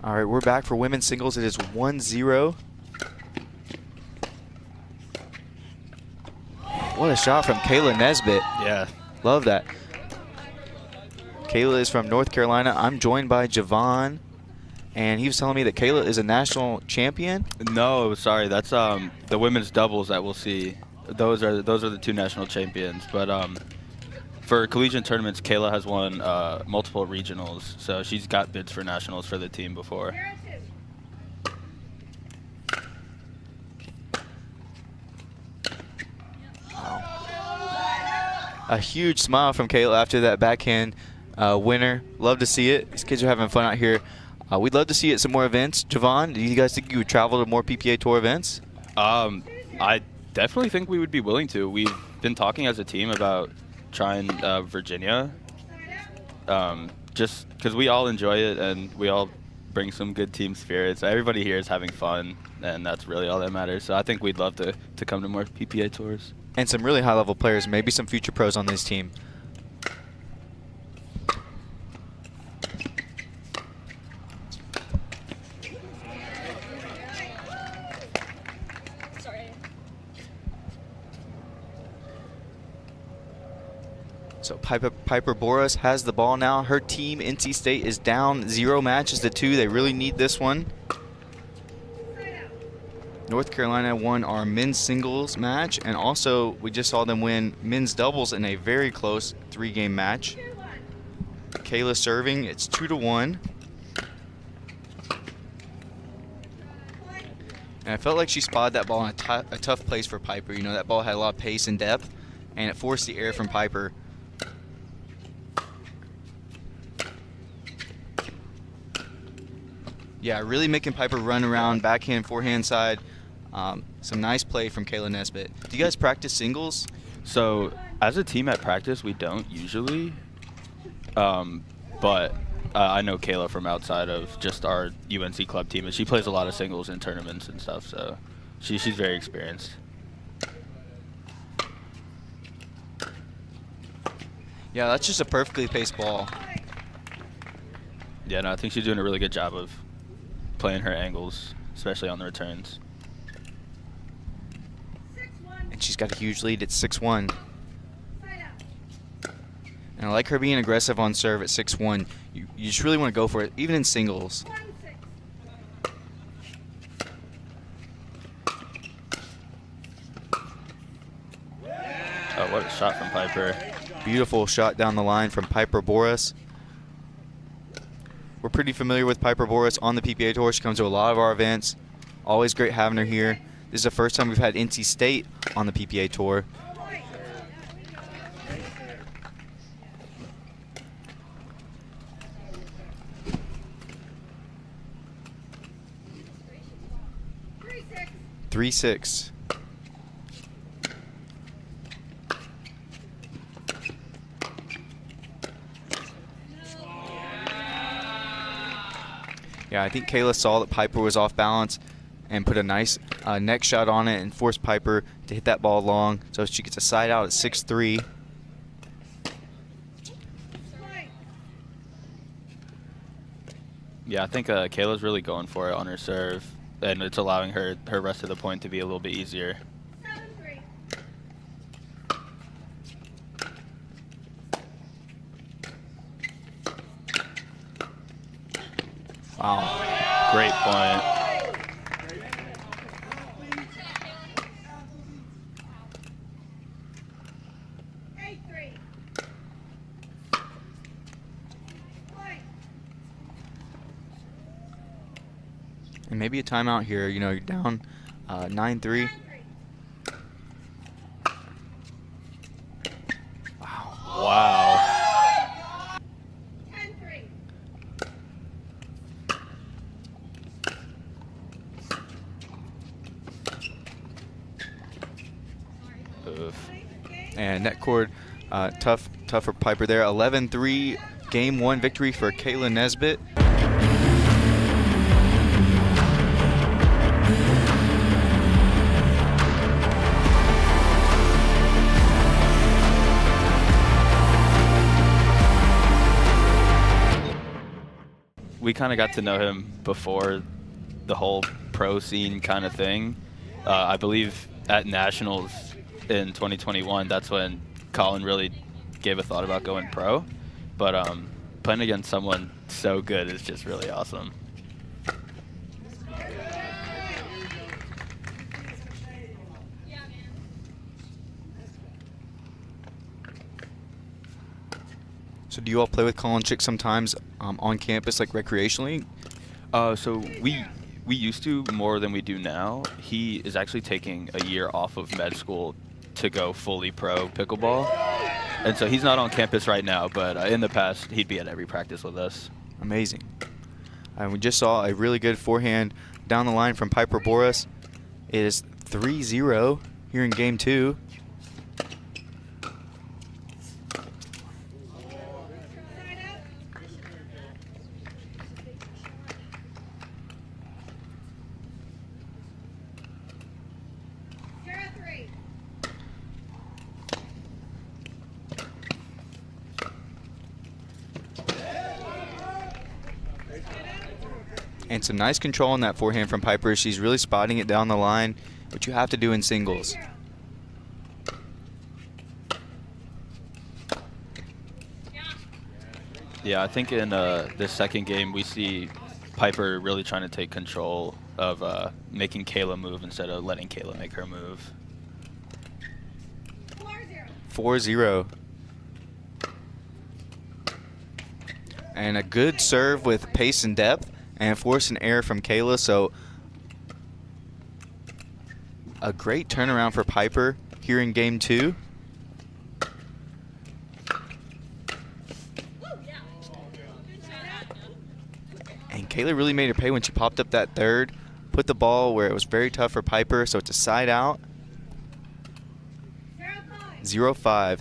All right, we're back for women's singles. It is 1-0. What a shot from Kayla Nesbitt. Yeah. Love that. Kayla is from North Carolina. I'm joined by Javon, and he was telling me that Kayla is a national champion. No, sorry, that's the women's doubles that we'll see. Those are the two national champions. But for collegiate tournaments, Kayla has won multiple regionals, so she's got bids for nationals for the team before. A huge smile from Kayla after that backhand winner. Love to see it. These kids are having fun out here. We'd love to see it at some more events. Javon, do you guys think you would travel to more PPA Tour events? I definitely think we would be willing to. We've been talking as a team about trying Virginia, just because we all enjoy it and we all bring some good team spirits. Everybody here is having fun, and that's really all that matters. So I think we'd love to come to more PPA tours. And some really high-level players, maybe some future pros on this team. So Piper Boris has the ball now. Her team, NC State, is down 0 matches to 2. They really need this one. North Carolina won our men's singles match, and also we just saw them win men's doubles in a very close 3-game match. Kayla serving, it's 2-1. And I felt like she spotted that ball in a tough place for Piper. You know, that ball had a lot of pace and depth, and it forced the air from Piper. Yeah, really making Piper run around backhand, forehand side. Some nice play from Kayla Nesbitt. Do you guys practice singles? So as a team at practice, we don't usually. But I know Kayla from outside of just our UNC club team, and she plays a lot of singles in tournaments and stuff. So she's very experienced. Yeah, that's just a perfectly paced ball. Yeah, no, I think she's doing a really good job of playing her angles, especially on the returns. And she's got a huge lead at 6-1. And I like her being aggressive on serve at 6-1. You just really want to go for it, even in singles. Oh, what a shot from Piper. Beautiful shot down the line from Piper Boris. We're pretty familiar with Piper Boris on the PPA Tour. She comes to a lot of our events. Always great having her here. This is the first time we've had NC State on the PPA Tour. Three six. Yeah, I think Kayla saw that Piper was off balance and put a nice neck shot on it and forced Piper to hit that ball long. So she gets a side out at 6-3. Yeah, I think Kayla's really going for it on her serve, and it's allowing her rest of the point to be a little bit easier. Wow, great point. And maybe a timeout here. You know, you're down 9-3. Wow. Oof. And net cord, tough for Piper there. 11-3 game 1 victory for Kayla Nesbitt. we kind of got to know him before the whole pro scene kind of thing. I believe at Nationals in 2021, that's when Colin really gave a thought about going pro. But playing against someone so good is just really awesome. So do you all play with Colin Chick sometimes on campus, like recreationally? So we used to more than we do now. He is actually taking a year off of med school to go fully pro pickleball. And so he's not on campus right now, but in the past, he'd be at every practice with us. Amazing. And we just saw a really good forehand down the line from Piper Boris. It is 3-0 here in game 2. And some nice control on that forehand from Piper. She's really spotting it down the line, which you have to do in singles. Yeah, I think in this second game, we see Piper really trying to take control of making Kayla move instead of letting Kayla make her move. 4-0. And a good serve with pace and depth, and force an error from Kayla. So a great turnaround for Piper here in game 2. And Kayla really made her pay when she popped up that third, put the ball where it was very tough for Piper. So it's a side out. 0-5.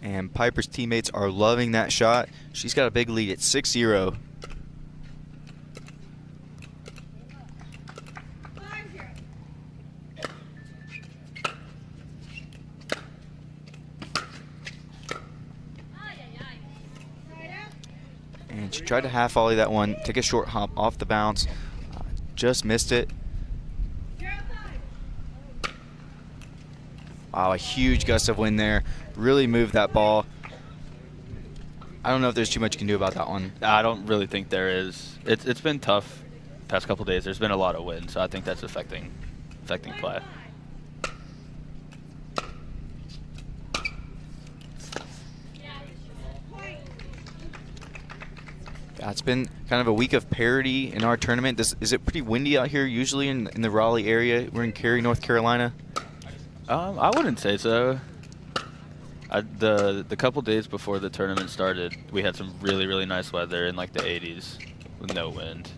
And Piper's teammates are loving that shot. She's got a big lead at 6-0. And she tried to half volley that one, take a short hop off the bounce, just missed it. Wow, a huge gust of wind there. Really moved that ball. I don't know if there's too much you can do about that one. I don't really think there is. It's been tough past couple days. There's been a lot of wind, so I think that's affecting play. Yeah, it's been kind of a week of parity in our tournament. Is it pretty windy out here usually in the Raleigh area? We're in Cary, North Carolina. I wouldn't say so. The couple days before the tournament started, we had some really, really nice weather in like the 80s with no wind.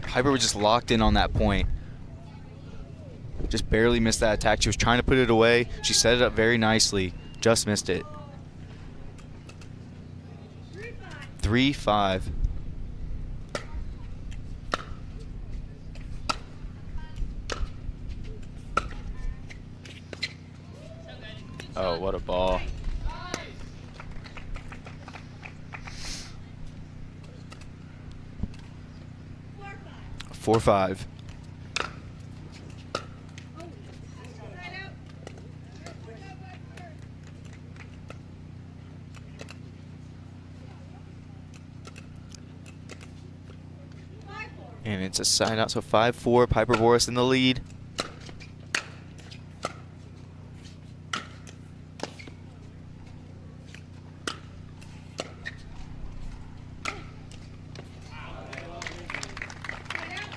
Piper was just locked in on that point. Just barely missed that attack. She was trying to put it away. She set it up very nicely. Just missed it. 3-5. Oh, what a ball. Four, 4-5. And it's a side out, so 5-4. Piper Boris in the lead.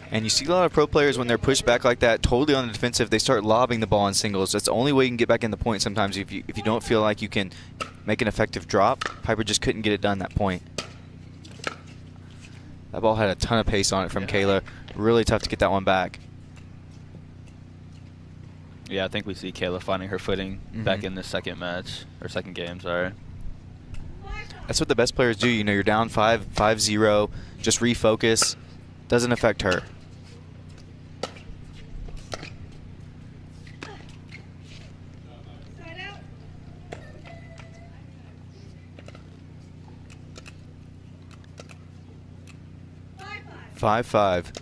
And you see a lot of pro players when they're pushed back like that, totally on the defensive, they start lobbing the ball in singles. That's the only way you can get back in the point sometimes if you don't feel like you can make an effective drop. Piper just couldn't get it done that point. That ball had a ton of pace on it from Kayla. Really tough to get that one back. Yeah, I think we see Kayla finding her footing back in the second match, or second game, sorry. That's what the best players do. You know, you're down 5-0. just refocus. Doesn't affect her. Five.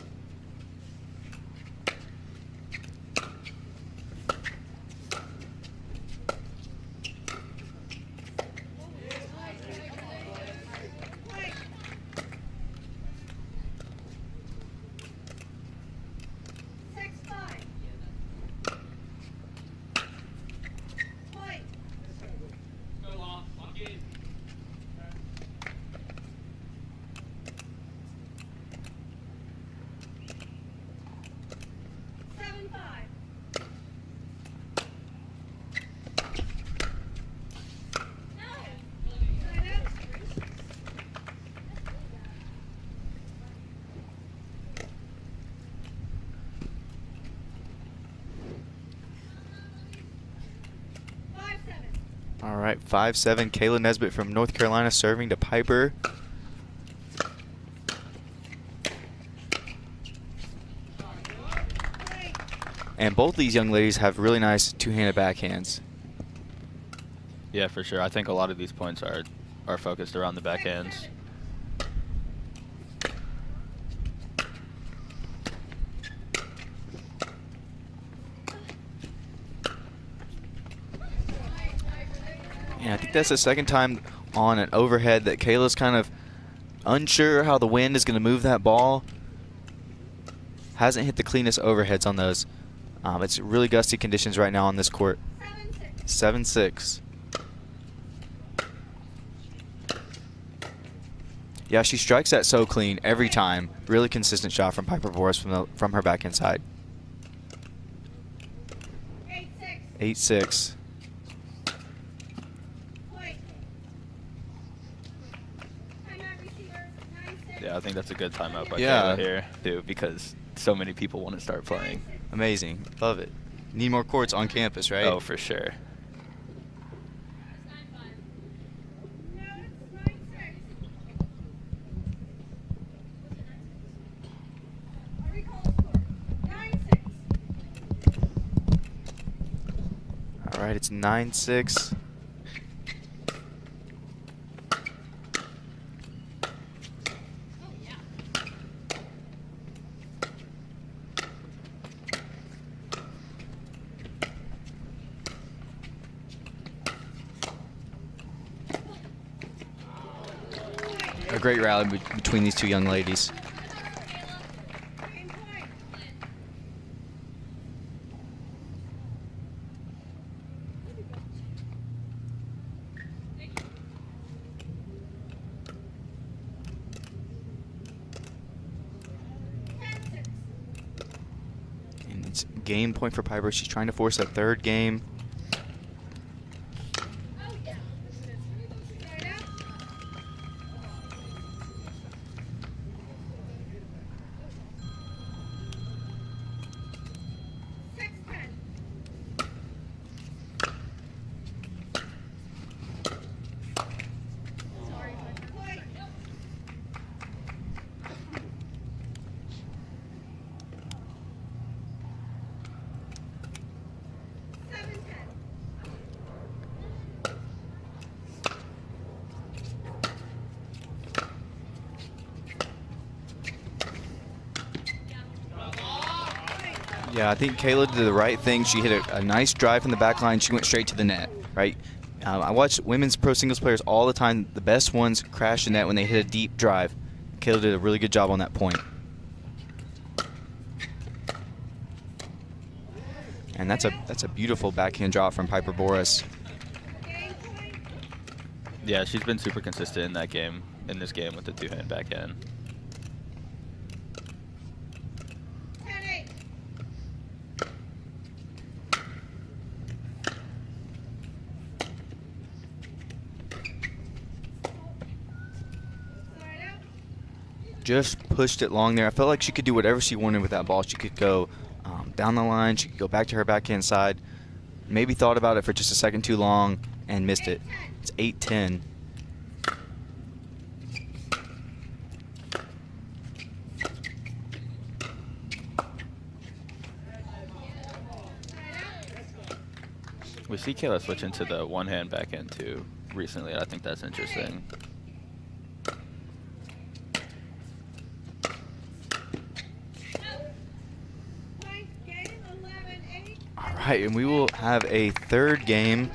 All right, 5-7. Kayla Nesbitt from North Carolina serving to Piper. And both these young ladies have really nice two-handed backhands. Yeah, for sure. I think a lot of these points are focused around the backhands. And I think that's the second time on an overhead that Kayla's kind of unsure how the wind is going to move that ball. Hasn't hit the cleanest overheads on those. It's really gusty conditions right now on this court. 7-6. Yeah, she strikes that so clean every time. Really consistent shot from Piper Boris from her backhand side. 8-6. Yeah, I think that's a good timeout by Yeah. Kayla here, too, because so many people want to start playing. Amazing. Love it. Need more courts on campus, right? Oh, for sure. All right, it's 9-6. A great rally between these two young ladies. And it's game point for Piper. She's trying to force a third game. Yeah, I think Kayla did the right thing. She hit a nice drive from the back line. She went straight to the net, right? I watch women's pro singles players all the time. The best ones crash the net when they hit a deep drive. Kayla did a really good job on that point. And that's a beautiful backhand drop from Piper Boris. Yeah, she's been super consistent in this game with the two-hand backhand. Just pushed it long there. I felt like she could do whatever she wanted with that ball. She could go down the line. She could go back to her backhand side. Maybe thought about it for just a second too long and missed it. It's 8-10. We see Kayla switch into the one-hand backhand too recently. I think that's interesting. All right, and we will have a third game.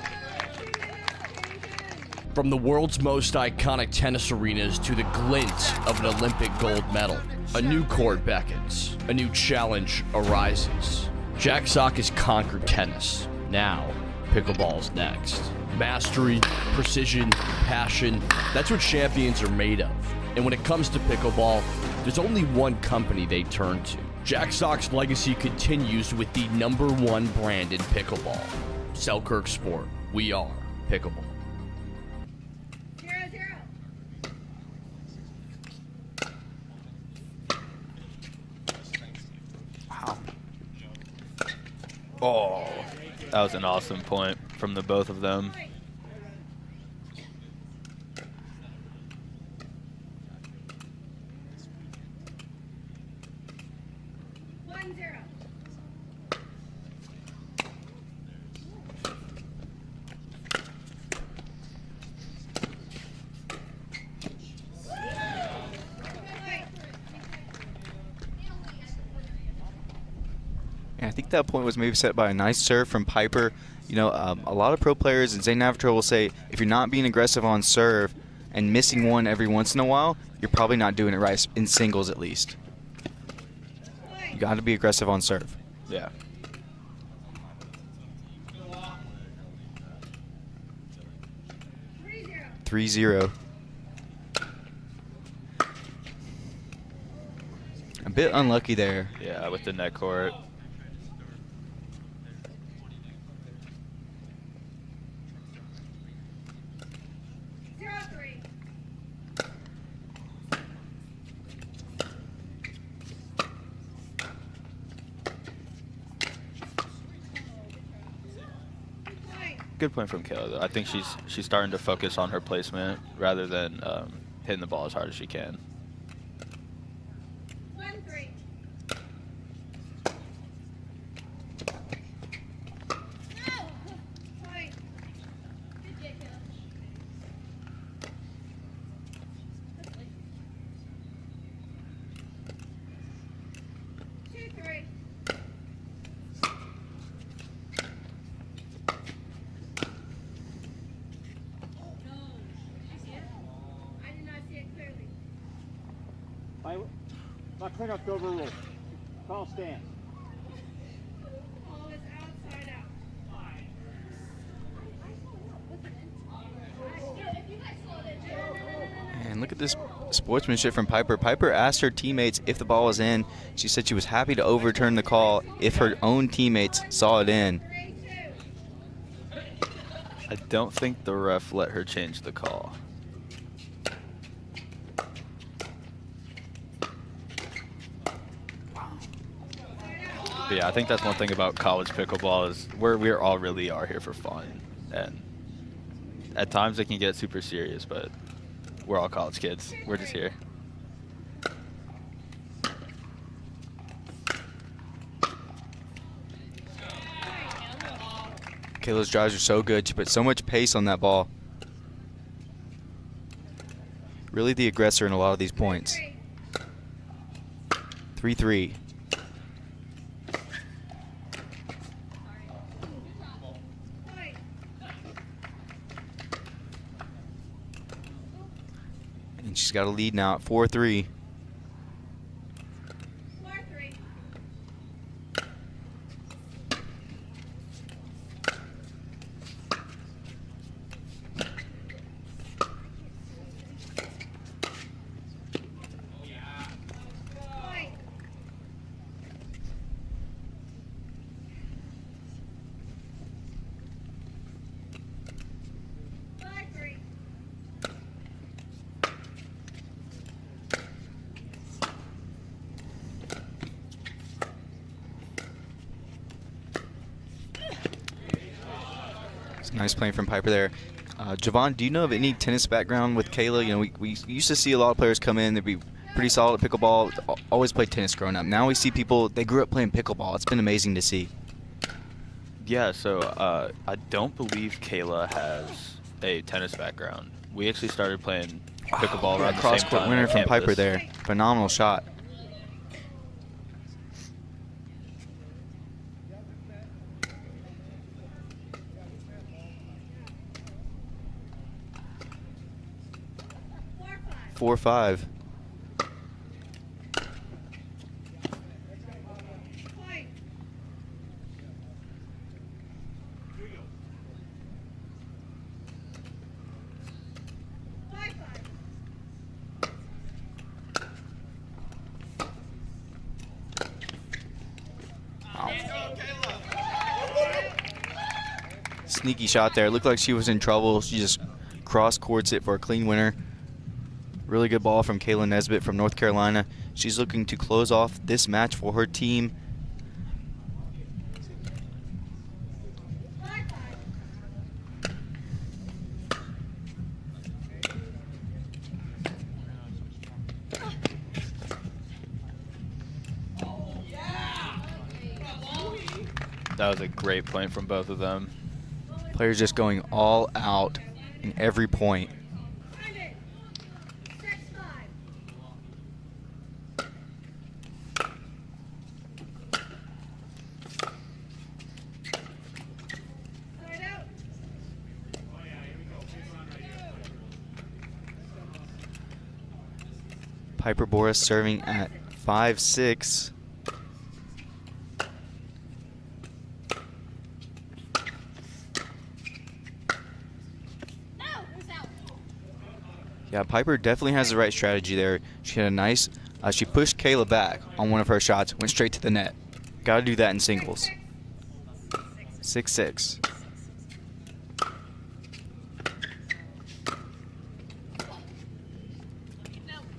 From the world's most iconic tennis arenas to the glint of an Olympic gold medal, a new court beckons, a new challenge arises. Jack Sock has conquered tennis. Now, pickleball's next. Mastery, precision, passion, that's what champions are made of. And when it comes to pickleball, there's only one company they turn to. Jack Sock's legacy continues with the #1 brand in pickleball. Selkirk Sport. We are pickleball. Oh, that was an awesome point from the both of them. And I think that point was maybe set by a nice serve from Piper. You know, a lot of pro players, and Zane Navator will say, if you're not being aggressive on serve and missing one every once in a while, you're probably not doing it right, in singles at least. You got to be aggressive on serve. Yeah. Three zero. A bit unlucky there. Yeah, with the net court. Good point from Kayla, though. I think she's starting to focus on her placement rather than hitting the ball as hard as she can. My cleanup overruled. Call stand. And look at this sportsmanship from Piper. Piper asked her teammates if the ball was in. She said she was happy to overturn the call if her own teammates saw it in. I don't think the ref let her change the call. But yeah, I think that's one thing about college pickleball is we all really are here for fun. And at times it can get super serious, but we're all college kids. We're just here. Kayla's drives are so good. She put so much pace on that ball. Really the aggressor in a lot of these points. 3-3. And she's got a lead now at 4-3. Nice playing from Piper there. Javon, do you know of any tennis background with Kayla? You know, we used to see a lot of players come in, they'd be pretty solid at pickleball, always played tennis growing up. Now we see people, they grew up playing pickleball. It's been amazing to see. Yeah, so I don't believe Kayla has a tennis background. We actually started playing pickleball around the same Cross-court time winner on from Piper campus. there. Phenomenal shot. Four, 5. Sneaky shot there. It looked like she was in trouble. She just cross-courts it for a clean winner. Really good ball from Kayla Nesbitt from North Carolina. She's looking to close off this match for her team. That was a great point from both of them. Players just going all out in every point. Piper Boris serving at 5-6. Yeah, Piper definitely has the right strategy there. She had a nice, she pushed Kayla back on one of her shots, went straight to the net. Got to do that in singles. 6-6.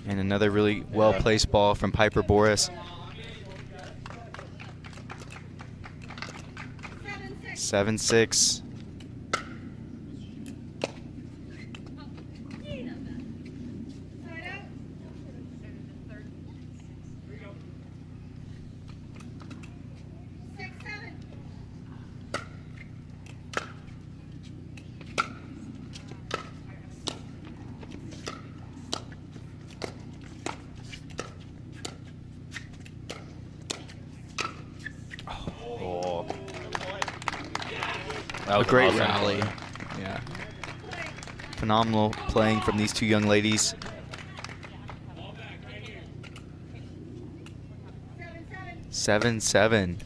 And another really well-placed ball from Piper Boris. 7-6. That was A great awesome. rally. Yeah. Phenomenal playing from these two young ladies. Seven, 7.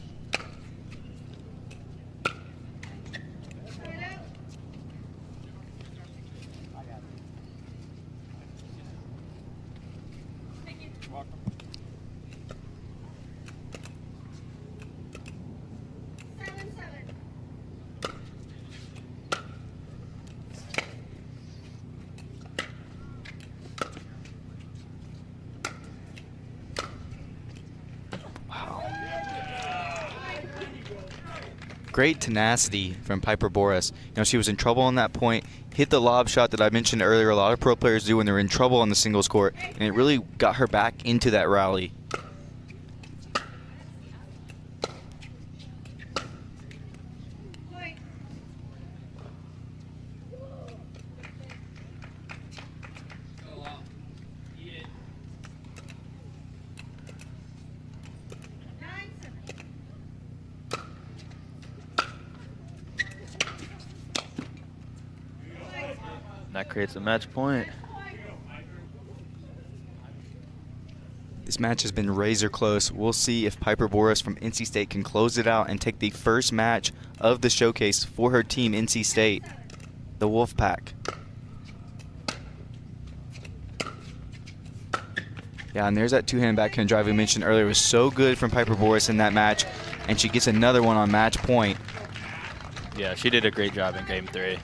Great tenacity from Piper Boris. You know, she was in trouble on that point, hit the lob shot that I mentioned earlier. A lot of pro players do when they're in trouble on the singles court, and it really got her back into that rally. That creates a match point. This match has been razor close. We'll see if Piper Boris from NC State can close it out and take the first match of the showcase for her team, NC State, the Wolfpack. Yeah, and there's that two-hand backhand drive we mentioned earlier. It was so good from Piper Boris in that match, and she gets another one on match point. Yeah, she did a great job in game 3.